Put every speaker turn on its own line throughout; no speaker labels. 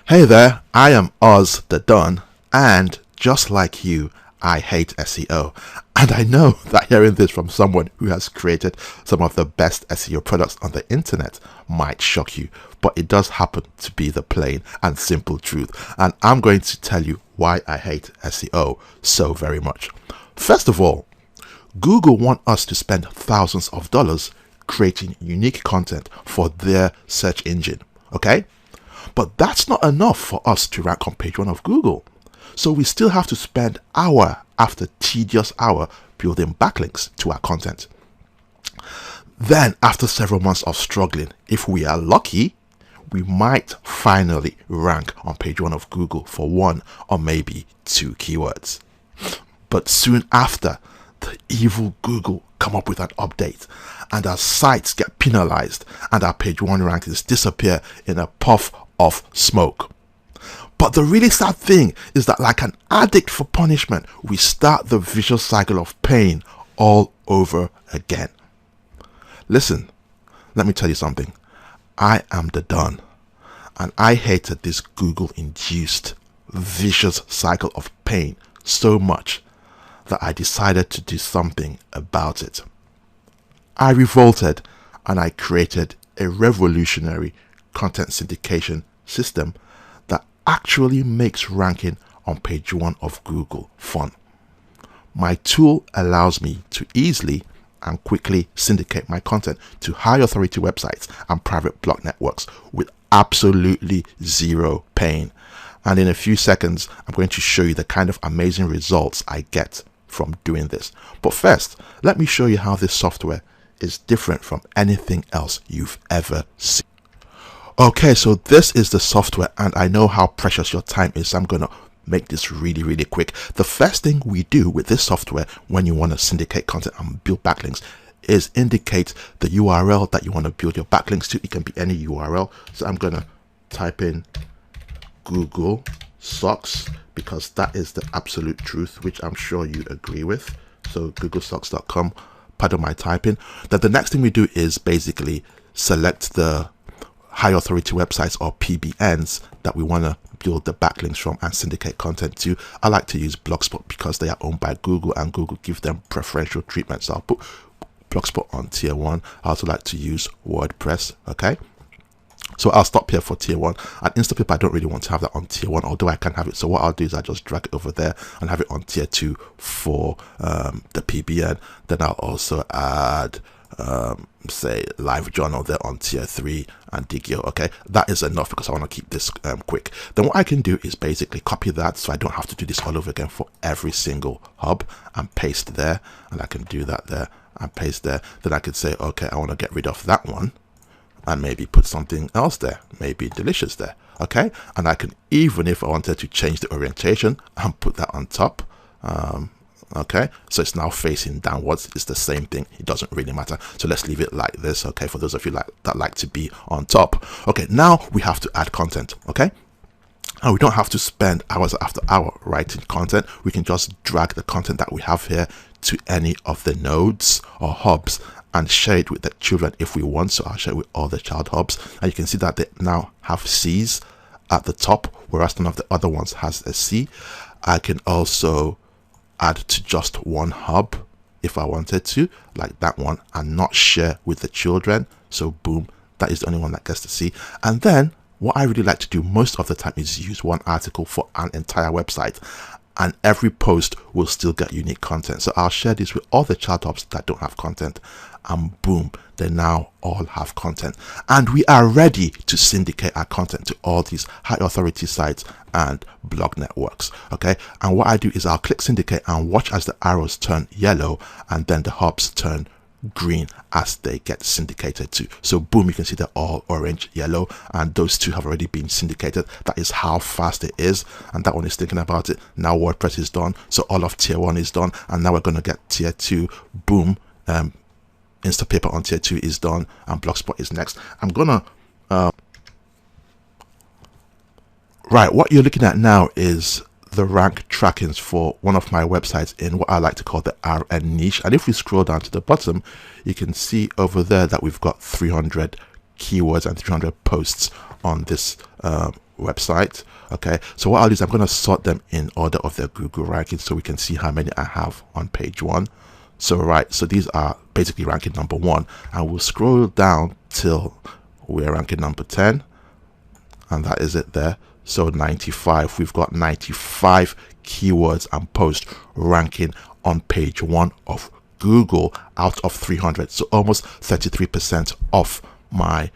Hey there, I am Oz the Don, and just like you, I hate SEO. And I know that hearing this from someone who has created some of the best SEO products on the internet might shock you, but it does happen to be the plain and simple truth. And I'm going to tell you why I hate SEO so very much. First of all, Google want us to spend thousands of dollars creating unique content for their search engine, okay? But that's not enough for us to rank on page 1 of Google. So we still have to spend hour after tedious hour building backlinks to our content. Then after several months of struggling, if we are lucky, we might finally rank on page 1 of Google for 1 or maybe 2 keywords. But soon after, the evil Google come up with an update and our sites get penalized and our page 1 rankings disappear in a puff of smoke. But the really sad thing is that, like an addict for punishment, we start the vicious cycle of pain all over again. Listen, let me tell you something. I am the Don, and I hated this Google-induced vicious cycle of pain so much that I decided to do something about it. I revolted and I created a revolutionary content syndication system that actually makes ranking on page 1 of Google fun. My tool allows me to easily and quickly syndicate my content to high authority websites and private blog networks with absolutely zero pain. And in a few seconds, I'm going to show you the kind of amazing results I get from doing this. But first, let me show you how this software is different from anything else you've ever seen. Okay, so this is the software, and I know how precious your time is, so I'm going to make this really quick. The first thing we do with this software when you want to syndicate content and build backlinks is indicate the URL that you want to build your backlinks to. It can be any URL. So I'm going to type in Google socks because that is the absolute truth, which I'm sure you agree with. So googlesocks.com, pardon my typing. Then the next thing we do is basically select the high authority websites or PBNs that we want to build the backlinks from and syndicate content to. I like to use Blogspot because they are owned by Google and Google give them preferential treatment. So I'll put Blogspot on tier 1. I also like to use WordPress. Okay. So I'll stop here for tier 1. And Instapaper, I don't really want to have that on tier 1, although I can have it. So what I'll do is I just drag it over there and have it on tier 2 for the PBN. Then I'll also add say LiveJournal there on tier 3 and Digio. Okay, that is enough because I want to keep this quick. Then what I can do is basically copy that so I don't have to do this all over again for every single hub and paste there, and I can do that there and paste there. Then I could say, okay, I want to get rid of that one and maybe put something else there, maybe delicious there. Okay, and I can, even if I wanted to change the orientation and put that on top, okay, so it's now facing downwards. It's the same thing. It doesn't really matter. So let's leave it like this. Okay, for those of you that like to be on top. Okay, now we have to add content. Okay, and we don't have to spend hours after hour writing content. We can just drag the content that we have here to any of the nodes or hubs and share it with the children if we want. So I'll share it with all the child hubs, and you can see that they now have C's at the top, whereas none of the other ones has a C. I can also add to just one hub if I wanted to, like that one, and not share with the children. So boom, that is the only one that gets to see. And then what I really like to do most of the time is use one article for an entire website, and every post will still get unique content. So I'll share this with all the child hubs that don't have content, and boom, they now all have content, and we are ready to syndicate our content to all these high authority sites and blog networks. Okay, and what I do is I'll click syndicate and watch as the arrows turn yellow and then the hubs turn green as they get syndicated to. So boom, you can see they're all orange, yellow, and those two have already been syndicated. That is how fast it is, and that one is thinking about it. Now WordPress is done, so all of tier 1 is done, and now we're going to get tier 2. Boom, Instapaper on tier 2 is done, and Blogspot is next. I'm gonna right, what you're looking at now is the rank trackings for one of my websites in what I like to call the RN niche. And if we scroll down to the bottom, you can see over there that we've got 300 keywords and 300 posts on this website. Okay, so what I'll do is I'm going to sort them in order of their Google rankings so we can see how many I have on page 1. So right, so these are basically ranking number 1, and we'll scroll down till we're ranking number 10, and that is it there. So 95, we've got 95 keywords and posts ranking on page 1 of Google out of 300. So almost 33% of my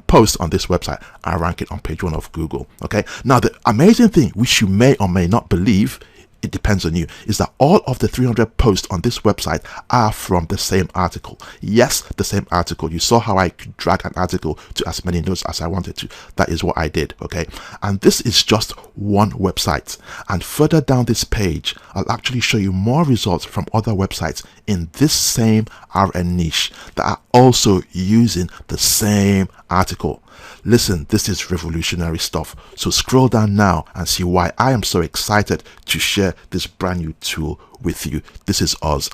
posts on this website are ranking on page 1 of Google. Okay, now the amazing thing, which you may or may not believe, it depends on you, is that all of the 300 posts on this website are from the same article. Yes, the same article. You saw how I could drag an article to as many notes as I wanted to. That is what I did. Okay, and this is just one website, and further down this page I'll actually show you more results from other websites in this same RN niche that are also using the same article. Listen, this is revolutionary stuff. So scroll down now and see why I am so excited to share this brand new tool with you. This is Oz.